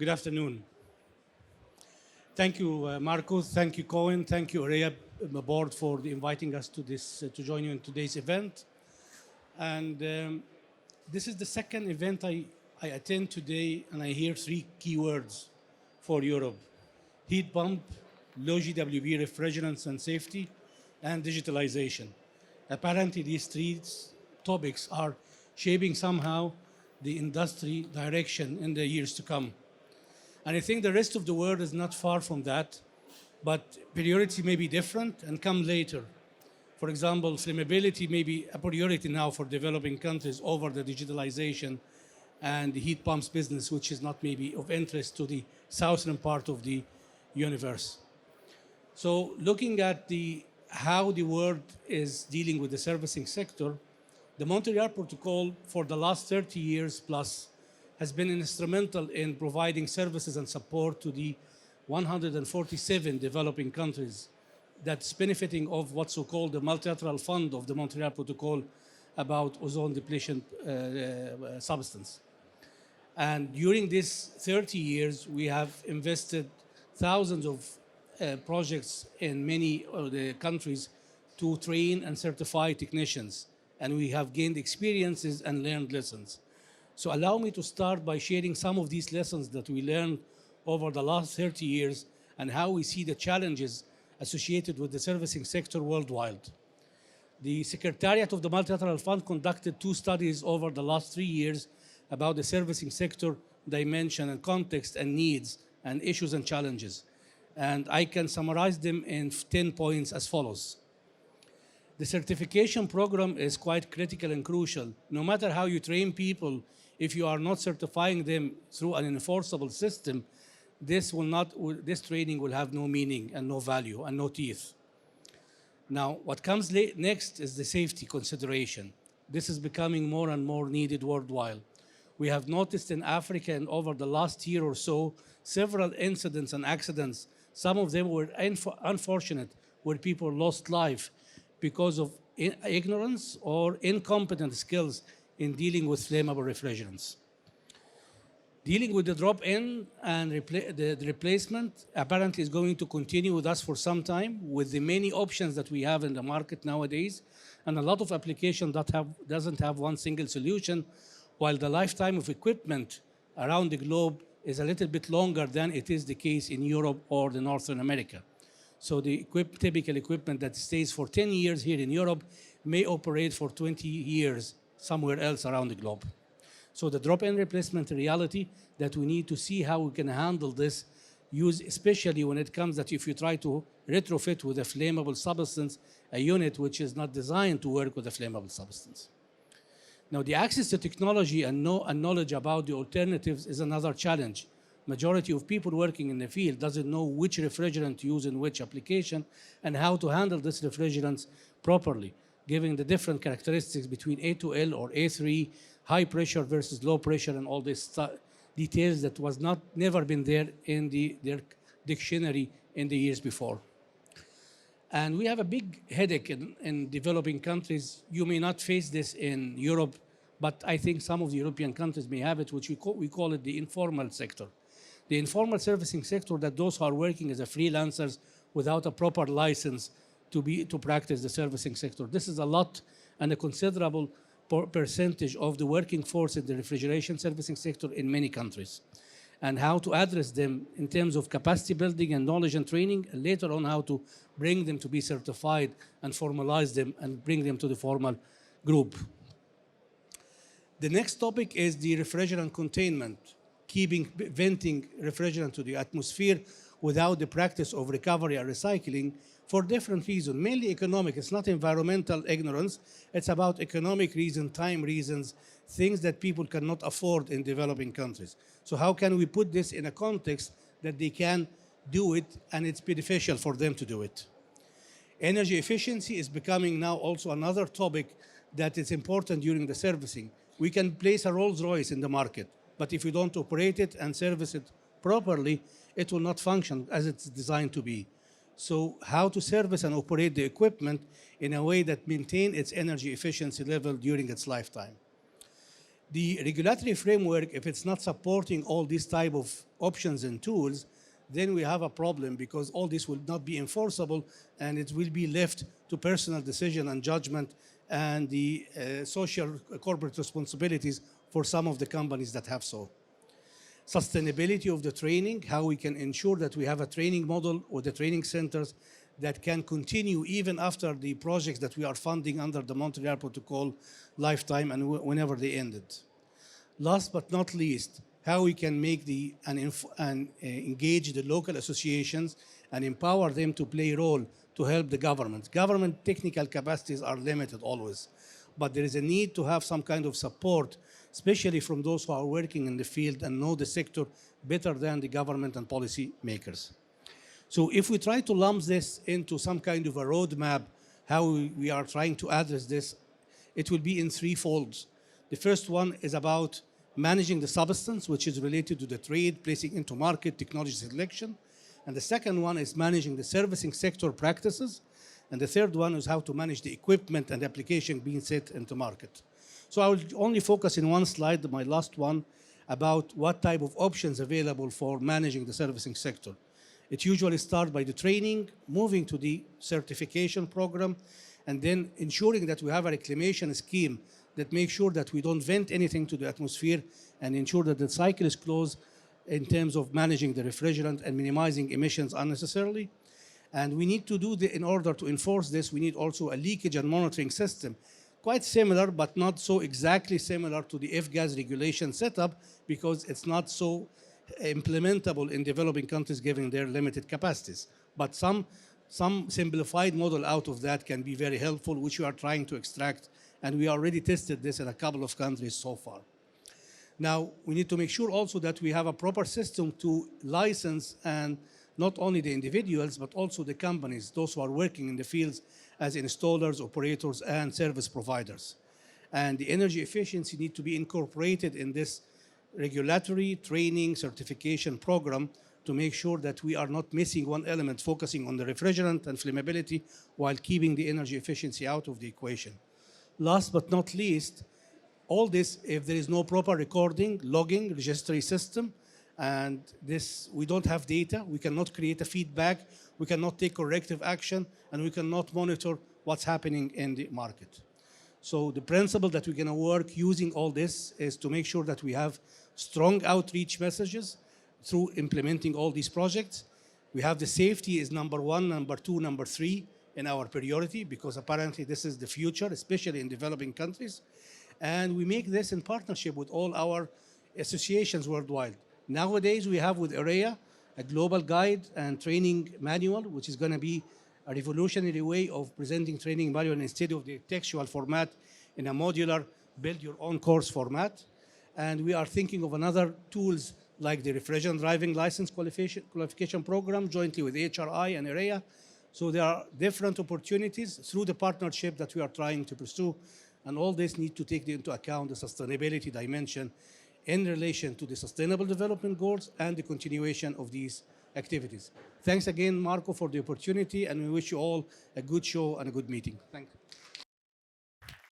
Good afternoon. Thank you, Marcos. Thank you, Cohen. Thank you, Area board for inviting us to to join you in today's event. And this is the second event I attend today, and I hear three keywords for Europe: heat pump, low GWP refrigerants and safety, and digitalization. Apparently, these three topics are shaping somehow the industry direction in the years to come. And I think the rest of the world is not far from that, but priority may be different and come later. For example, flammability may be a priority now for developing countries over the digitalization and the heat pumps business, which is not maybe of interest to the southern part of the universe. So looking at how the world is dealing with the servicing sector, the Montreal Protocol for the last 30 years plus has been instrumental in providing services and support to the 147 developing countries that's benefiting of what's so-called the multilateral fund of the Montreal Protocol about ozone depletion substance. And during these 30 years, we have invested thousands of projects in many of the countries to train and certify technicians. And we have gained experiences and learned lessons. So allow me to start by sharing some of these lessons that we learned over the last 30 years and how we see the challenges associated with the servicing sector worldwide. The Secretariat of the Multilateral Fund conducted 2 studies over the last 3 years about the servicing sector dimension and context and needs and issues and challenges. And I can summarize them in 10 points as follows. The certification program is quite critical and crucial. No matter how you train people, if you are not certifying them through an enforceable system, this training will have no meaning and no value and no teeth. Now, what comes next is the safety consideration. This is becoming more and more needed worldwide. We have noticed in Africa and over the last year or so, several incidents and accidents. Some of them were unfortunate, where people lost life because of ignorance or incompetent skills in dealing with flammable refrigerants. Dealing with the drop-in and the replacement apparently is going to continue with us for some time with the many options that we have in the market nowadays and a lot of applications that doesn't have one single solution, while the lifetime of equipment around the globe is a little bit longer than it is the case in Europe or the Northern America. So the typical equipment that stays for 10 years here in Europe may operate for 20 years somewhere else around the globe. So the drop-in replacement reality that we need to see how we can handle this use, especially when it comes that if you try to retrofit with a flammable substance, a unit which is not designed to work with a flammable substance. Now, the access to technology and knowledge about the alternatives is another challenge. Majority of people working in the field doesn't know which refrigerant to use in which application and how to handle these refrigerants properly, given the different characteristics between A2L or A3, high pressure versus low pressure, and all these details that was never been there in their dictionary in the years before. And we have a big headache in developing countries. You may not face this in Europe, but I think some of the European countries may have it, which we call it the informal sector. The informal servicing sector, that those who are working as a freelancers without a proper license to practice the servicing sector. This is a lot and a considerable percentage of the working force in the refrigeration servicing sector in many countries. And how to address them in terms of capacity building and knowledge and training, and later on how to bring them to be certified and formalize them and bring them to the formal group. The next topic is the refrigerant containment, venting refrigerant to the atmosphere without the practice of recovery and recycling for different reasons, mainly economic. It's not environmental ignorance. It's about economic reasons, time reasons, things that people cannot afford in developing countries. So how can we put this in a context that they can do it and it's beneficial for them to do it? Energy efficiency is becoming now also another topic that is important during the servicing. We can place a Rolls-Royce in the market, but if we don't operate it and service it properly, it will not function as it's designed to be. So how to service and operate the equipment in a way that maintain its energy efficiency level during its lifetime. The regulatory framework, if it's not supporting all these type of options and tools, then we have a problem because all this will not be enforceable and it will be left to personal decision and judgment and the social corporate responsibilities for some of the companies that have so. Sustainability of the training, how we can ensure that we have a training model or the training centers that can continue even after the projects that we are funding under the Montreal Protocol lifetime and whenever they ended. Last but not least, how we can make engage the local associations and empower them to play a role to help the government. Government technical capacities are limited always, but there is a need to have some kind of support, especially from those who are working in the field and know the sector better than the government and policy makers. So if we try to lump this into some kind of a roadmap, how we are trying to address this, it will be in three folds. The first one is about managing the substance, which is related to the trade, placing into market, technology selection. And the second one is managing the servicing sector practices. And the third one is how to manage the equipment and application being set into market. So I will only focus in one slide, my last one, about what type of options available for managing the servicing sector. It usually starts by the training, moving to the certification program, and then ensuring that we have a reclamation scheme that makes sure that we don't vent anything to the atmosphere and ensure that the cycle is closed in terms of managing the refrigerant and minimizing emissions unnecessarily. And we need to do in order to enforce this, we need also a leakage and monitoring system, quite similar, but not so exactly similar to the F-gas regulation setup because it's not so implementable in developing countries given their limited capacities. But some simplified model out of that can be very helpful, which we are trying to extract, and we already tested this in a couple of countries so far. Now, we need to make sure also that we have a proper system to license and not only the individuals, but also the companies, those who are working in the fields as installers, operators, and service providers. And the energy efficiency need to be incorporated in this regulatory training certification program to make sure that we are not missing one element, focusing on the refrigerant and flammability while keeping the energy efficiency out of the equation. Last but not least, all this, if there is no proper recording, logging, registry system, and this, we don't have data, we cannot create a feedback, we cannot take corrective action, and we cannot monitor what's happening in the market. So the principle that we're gonna work using all this is to make sure that we have strong outreach messages through implementing all these projects. We have the safety is number one, number two, number three in our priority because apparently this is the future, especially in developing countries. And we make this in partnership with all our associations worldwide. Nowadays, we have with AREA a global guide and training manual, which is going to be a revolutionary way of presenting training manual instead of the textual format in a modular, build your own course format. And we are thinking of another tools like the refrigerant driving license qualification program jointly with HRI and AREA. So there are different opportunities through the partnership that we are trying to pursue. And all this need to take into account the sustainability dimension in relation to the Sustainable Development Goals and the continuation of these activities. Thanks again, Marco, for the opportunity, and we wish you all a good show and a good meeting. Thank you.